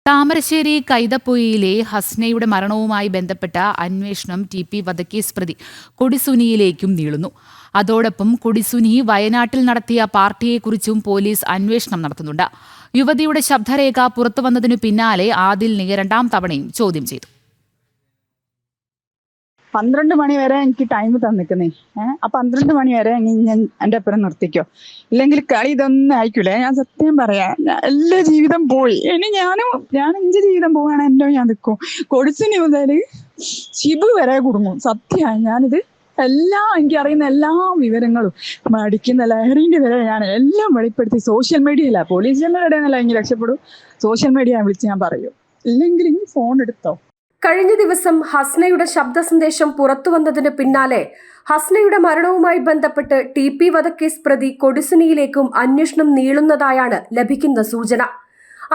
താമരശ്ശേരി കൈതപ്പൊയിലെ ഹസ്നയുടെ മരണവുമായി ബന്ധപ്പെട്ട അന്വേഷണം ടി.പി. വധക്കേസ് പ്രതി കൊടിസുനിയിലേക്കും നീളുന്നു. അതോടൊപ്പം കൊടിസുനി വയനാട്ടിൽ നടത്തിയ പാർട്ടിയെക്കുറിച്ചും പോലീസ് അന്വേഷണം നടത്തുന്നുണ്ട്. യുവതിയുടെ ശബ്ദരേഖ പുറത്തുവന്നതിനു പിന്നാലെ ആദിലിനെ രണ്ടാം തവണയും ചോദ്യം ചെയ്തു. 12 മണി വരെ എനിക്ക് ടൈം തന്നിക്കുന്നേ. ആ 12 മണി വരെ ഞാൻ എൻ്റെ അപ്പുറം നിർത്തിക്കോ, ഇല്ലെങ്കിൽ കളി ഇതൊന്നും ആയിക്കൂലേ. ഞാൻ സത്യം പറയാ, എല്ലാ ജീവിതം പോയി. ഇനി ഞാൻ എന്റെ ജീവിതം പോവാണ്, എന്റെ ഞാൻ നിൽക്കും. കൊടിസുനി മുതല് ഷിബു വരെ കുടുങ്ങും. സത്യമായി ഞാനിത് എനിക്ക് അറിയുന്ന എല്ലാ വിവരങ്ങളും മടിക്കുന്ന ലഹരിന്റെ വരെ ഞാൻ എല്ലാം വെളിപ്പെടുത്തി സോഷ്യൽ മീഡിയയില. പോലീസ് സ്റ്റേഷനിലൂടെയല്ല എങ്കിൽ രക്ഷപ്പെടും. സോഷ്യൽ മീഡിയ വിളിച്ച് ഞാൻ പറയും, ഇല്ലെങ്കിൽ ഇനി ഫോൺ എടുത്തോ. കഴിഞ്ഞ ദിവസം ഹസ്നയുടെ ശബ്ദ സന്ദേശം പുറത്തുവന്നതിന് പിന്നാലെ ഹസ്നയുടെ മരണവുമായി ബന്ധപ്പെട്ട് ടി.പി. വധക്കേസ് പ്രതി കൊടിസുനിയിലേക്കും അന്വേഷണം നീളുന്നതായാണ് ലഭിക്കുന്ന സൂചന.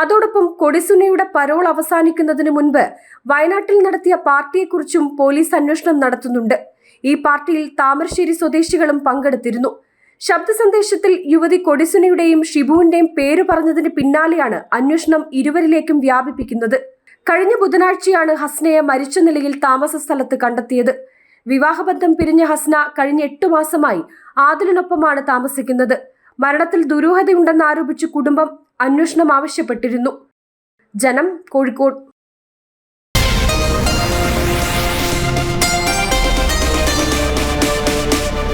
അതോടൊപ്പം കൊടിസുനിയുടെ പരോൾ അവസാനിക്കുന്നതിന് മുൻപ് വയനാട്ടിൽ നടത്തിയ പാർട്ടിയെക്കുറിച്ചും പോലീസ് അന്വേഷണം നടത്തുന്നുണ്ട്. ഈ പാർട്ടിയിൽ താമരശ്ശേരി സ്വദേശികളും പങ്കെടുത്തിരുന്നു. ശബ്ദ സന്ദേശത്തിൽ യുവതി കൊടിസുനിയുടെയും ഷിബുവിന്റെയും പേര് പറഞ്ഞതിന് പിന്നാലെയാണ് അന്വേഷണം ഇരുവരിലേക്കും വ്യാപിപ്പിക്കുന്നത്. കഴിഞ്ഞ ബുധനാഴ്ചയാണ് ഹസ്നയെ മരിച്ച നിലയിൽ താമസ സ്ഥലത്ത് കണ്ടെത്തിയത്. വിവാഹബന്ധം പിരിഞ്ഞ ഹസ്ന കഴിഞ്ഞ 8 മാസമായി ആദിലിനൊപ്പമാണ് താമസിക്കുന്നത്. മരണത്തിൽ ദുരൂഹതയുണ്ടെന്നാരോപിച്ച് കുടുംബം അന്വേഷണം ആവശ്യപ്പെട്ടിരുന്നു. ജനം, കോഴിക്കോട്.